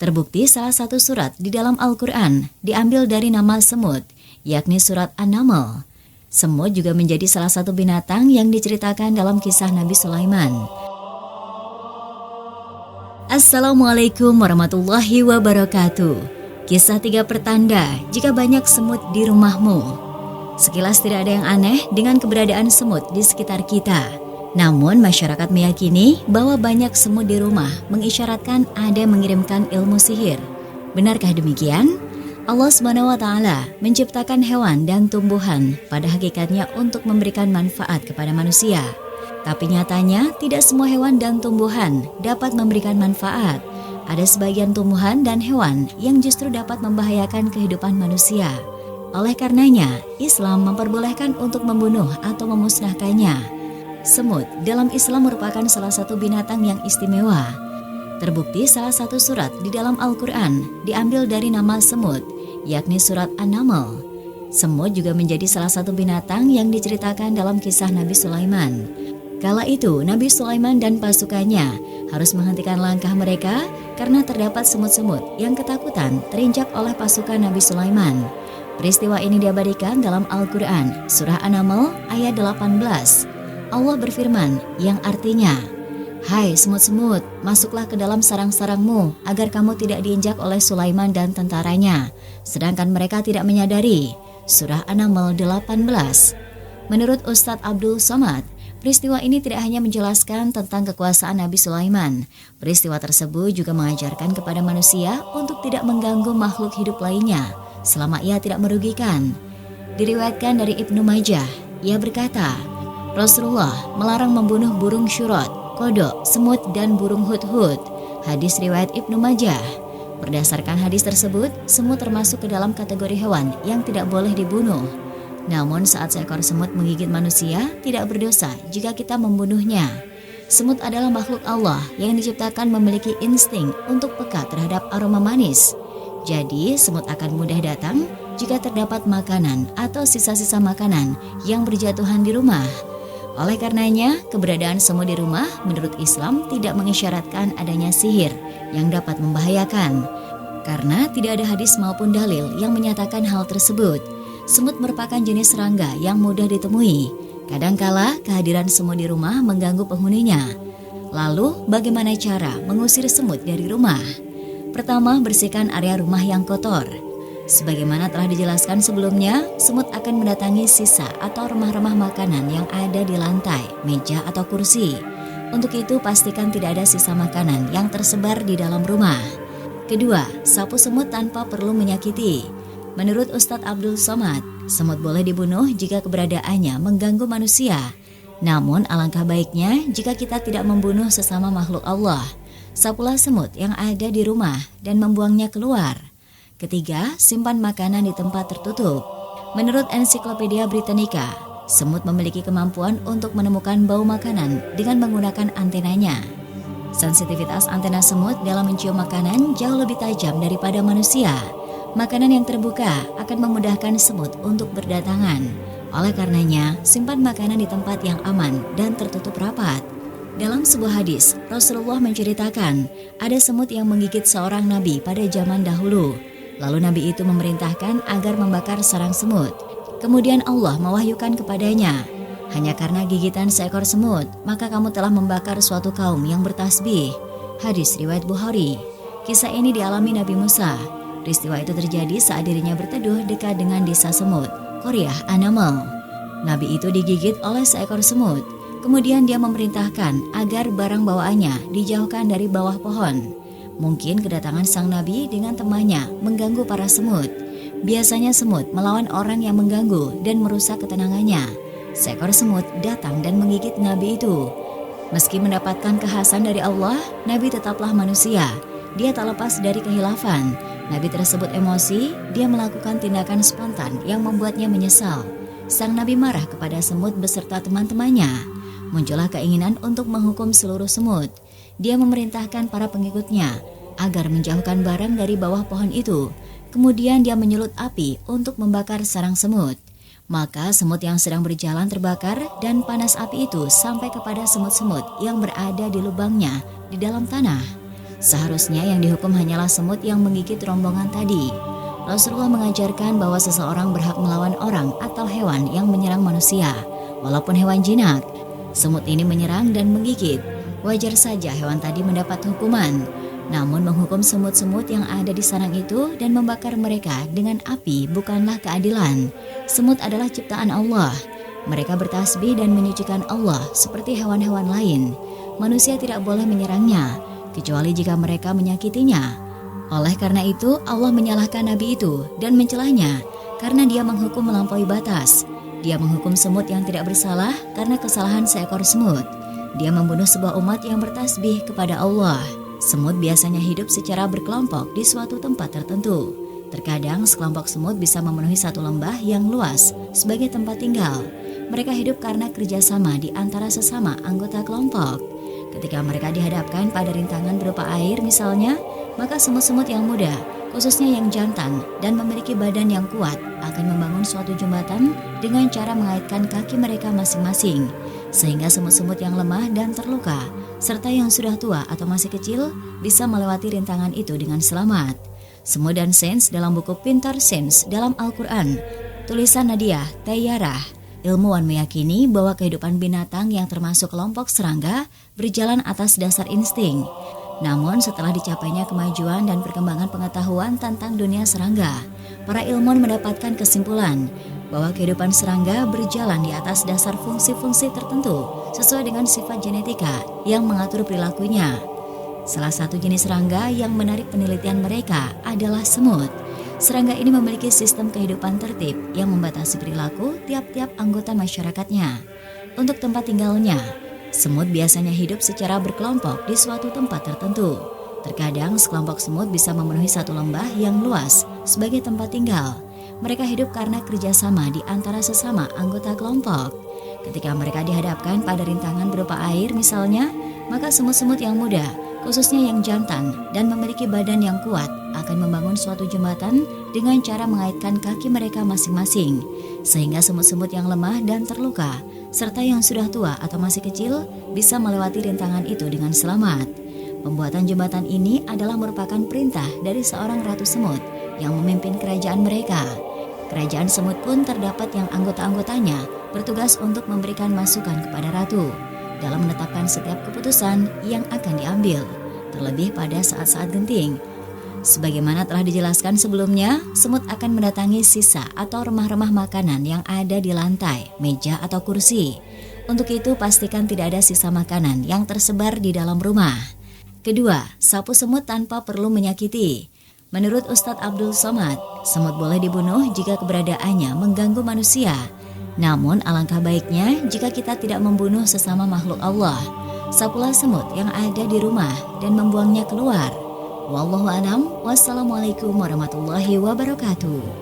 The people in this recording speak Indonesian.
Terbukti salah satu surat di dalam Al-Quran diambil dari nama semut, yakni surat An-Naml. Semut juga menjadi salah satu binatang yang diceritakan dalam kisah Nabi Sulaiman. Assalamualaikum warahmatullahi wabarakatuh. Kisah 3 pertanda jika banyak semut di rumahmu. Sekilas tidak ada yang aneh dengan keberadaan semut di sekitar kita. Namun masyarakat meyakini bahwa banyak semut di rumah mengisyaratkan ada yang mengirimkan ilmu sihir. Benarkah demikian? Allah SWT menciptakan hewan dan tumbuhan pada hakikatnya untuk memberikan manfaat kepada manusia. Tapi nyatanya tidak semua hewan dan tumbuhan dapat memberikan manfaat. Ada sebagian tumbuhan dan hewan yang justru dapat membahayakan kehidupan manusia. Oleh karenanya, Islam memperbolehkan untuk membunuh atau memusnahkannya. Semut dalam Islam merupakan salah satu binatang yang istimewa. Terbukti salah satu surat di dalam Al-Quran diambil dari nama semut, yakni surat An-Naml. Semut juga menjadi salah satu binatang yang diceritakan dalam kisah Nabi Sulaiman. Kala itu Nabi Sulaiman dan pasukannya harus menghentikan langkah mereka karena terdapat semut-semut yang ketakutan terinjak oleh pasukan Nabi Sulaiman. Peristiwa ini diabadikan dalam Al-Quran, surah An-Naml ayat 18. Allah berfirman yang artinya, "Hai semut-semut, masuklah ke dalam sarang-sarangmu agar kamu tidak diinjak oleh Sulaiman dan tentaranya, sedangkan mereka tidak menyadari." Surah An-Naml 18. Menurut Ustadz Abdul Somad, peristiwa ini tidak hanya menjelaskan tentang kekuasaan Nabi Sulaiman. Peristiwa tersebut juga mengajarkan kepada manusia untuk tidak mengganggu makhluk hidup lainnya selama ia tidak merugikan. Diriwayatkan dari Ibnu Majah, ia berkata, Rasulullah melarang membunuh burung syurot, kodok, semut, dan burung hudhud. Hadis riwayat Ibnu Majah. Berdasarkan hadis tersebut, semut termasuk ke dalam kategori hewan yang tidak boleh dibunuh. Namun saat seekor semut menggigit manusia, tidak berdosa jika kita membunuhnya. Semut adalah makhluk Allah yang diciptakan memiliki insting untuk peka terhadap aroma manis. Jadi, semut akan mudah datang jika terdapat makanan atau sisa-sisa makanan yang berjatuhan di rumah. Oleh karenanya, keberadaan semut di rumah menurut Islam tidak mengisyaratkan adanya sihir yang dapat membahayakan. Karena tidak ada hadis maupun dalil yang menyatakan hal tersebut. Semut merupakan jenis serangga yang mudah ditemui. Kadangkala kehadiran semut di rumah mengganggu penghuninya. Lalu, bagaimana cara mengusir semut dari rumah? Pertama, bersihkan area rumah yang kotor. Sebagaimana telah dijelaskan sebelumnya, semut akan mendatangi sisa atau remah-remah makanan yang ada di lantai, meja, atau kursi. Untuk itu, pastikan tidak ada sisa makanan yang tersebar di dalam rumah. Kedua, sapu semut tanpa perlu menyakiti. Menurut Ustadz Abdul Somad, semut boleh dibunuh jika keberadaannya mengganggu manusia. Namun, alangkah baiknya jika kita tidak membunuh sesama makhluk Allah. Sapulah semut yang ada di rumah dan membuangnya keluar. Ketiga, simpan makanan di tempat tertutup. Menurut Ensiklopedia Britannica, semut memiliki kemampuan untuk menemukan bau makanan dengan menggunakan antenanya. Sensitivitas antena semut dalam mencium makanan jauh lebih tajam daripada manusia. Makanan yang terbuka akan memudahkan semut untuk berdatangan. Oleh karenanya, simpan makanan di tempat yang aman dan tertutup rapat. Dalam sebuah hadis, Rasulullah menceritakan ada semut yang menggigit seorang nabi pada zaman dahulu. Lalu nabi itu memerintahkan agar membakar sarang semut. Kemudian Allah mewahyukan kepadanya, hanya karena gigitan seekor semut, maka kamu telah membakar suatu kaum yang bertasbih. Hadis riwayat Bukhari. Kisah ini dialami Nabi Musa. Peristiwa itu terjadi saat dirinya berteduh dekat dengan desa semut, Qaryah An-Naml. Nabi itu digigit oleh seekor semut. Kemudian dia memerintahkan agar barang bawaannya dijauhkan dari bawah pohon. Mungkin kedatangan sang nabi dengan temannya mengganggu para semut. Biasanya semut melawan orang yang mengganggu dan merusak ketenangannya. Seekor semut datang dan menggigit nabi itu. Meski mendapatkan kekhasan dari Allah, nabi tetaplah manusia. Dia tak lepas dari kehilafan. Nabi tersebut emosi, dia melakukan tindakan spontan yang membuatnya menyesal. Sang nabi marah kepada semut beserta teman-temannya. Muncullah keinginan untuk menghukum seluruh semut. Dia memerintahkan para pengikutnya agar menjauhkan barang dari bawah pohon itu. Kemudian dia menyulut api untuk membakar sarang semut. Maka semut yang sedang berjalan terbakar dan panas api itu sampai kepada semut-semut yang berada di lubangnya di dalam tanah. Seharusnya yang dihukum hanyalah semut yang menggigit rombongan tadi. Rasulullah mengajarkan bahwa seseorang berhak melawan orang atau hewan yang menyerang manusia, walaupun hewan jinak. Semut ini menyerang dan menggigit. Wajar saja hewan tadi mendapat hukuman. Namun menghukum semut-semut yang ada di sarang itu dan membakar mereka dengan api bukanlah keadilan. Semut adalah ciptaan Allah. Mereka bertasbih dan menyucikan Allah seperti hewan-hewan lain. Manusia tidak boleh menyerangnya, kecuali jika mereka menyakitinya. Oleh karena itu, Allah menyalahkan Nabi itu dan mencelahnya karena dia menghukum melampaui batas. Dia menghukum semut yang tidak bersalah karena kesalahan seekor semut. Dia membunuh sebuah umat yang bertasbih kepada Allah. Semut biasanya hidup secara berkelompok di suatu tempat tertentu. Terkadang sekelompok semut bisa memenuhi satu lembah yang luas sebagai tempat tinggal. Mereka hidup karena kerjasama di antara sesama anggota kelompok. Ketika mereka dihadapkan pada rintangan berupa air misalnya, maka semut-semut yang muda, khususnya yang jantan dan memiliki badan yang kuat, akan membangun suatu jembatan dengan cara mengaitkan kaki mereka masing-masing, sehingga semut-semut yang lemah dan terluka, serta yang sudah tua atau masih kecil, bisa melewati rintangan itu dengan selamat. Semut dan Sains dalam buku Pintar Sains dalam Al-Quran, tulisan Nadia Tayyarah. Ilmuwan meyakini bahwa kehidupan binatang yang termasuk kelompok serangga berjalan atas dasar insting. Namun setelah dicapainya kemajuan dan perkembangan pengetahuan tentang dunia serangga, para ilmuwan mendapatkan kesimpulan bahwa kehidupan serangga berjalan di atas dasar fungsi-fungsi tertentu sesuai dengan sifat genetika yang mengatur perilakunya. Salah satu jenis serangga yang menarik penelitian mereka adalah semut. Serangga ini memiliki sistem kehidupan tertib yang membatasi perilaku tiap-tiap anggota masyarakatnya. Untuk tempat tinggalnya, semut biasanya hidup secara berkelompok di suatu tempat tertentu. Terkadang sekelompok semut bisa memenuhi satu lembah yang luas sebagai tempat tinggal. Mereka hidup karena kerjasama di antara sesama anggota kelompok. Ketika mereka dihadapkan pada rintangan berupa air misalnya, maka semut-semut yang muda, khususnya yang jantan dan memiliki badan yang kuat, akan membangun suatu jembatan dengan cara mengaitkan kaki mereka masing-masing, sehingga semut-semut yang lemah dan terluka, serta yang sudah tua atau masih kecil, bisa melewati rintangan itu dengan selamat. Pembuatan jembatan ini adalah merupakan perintah dari seorang ratu semut yang memimpin kerajaan mereka. Kerajaan semut pun terdapat yang anggota-anggotanya bertugas untuk memberikan masukan kepada ratu dalam menetapkan setiap keputusan yang akan diambil, terlebih pada saat-saat genting. Sebagaimana telah dijelaskan sebelumnya, semut akan mendatangi sisa atau remah-remah makanan yang ada di lantai, meja atau kursi. Untuk itu, pastikan tidak ada sisa makanan yang tersebar di dalam rumah. Kedua, sapu semut tanpa perlu menyakiti. Menurut Ustadz Abdul Somad, semut boleh dibunuh jika keberadaannya mengganggu manusia. Namun alangkah baiknya jika kita tidak membunuh sesama makhluk Allah. Sapulah semut yang ada di rumah dan membuangnya keluar. Wallahu a'lam. Wassalamualaikum warahmatullahi wabarakatuh.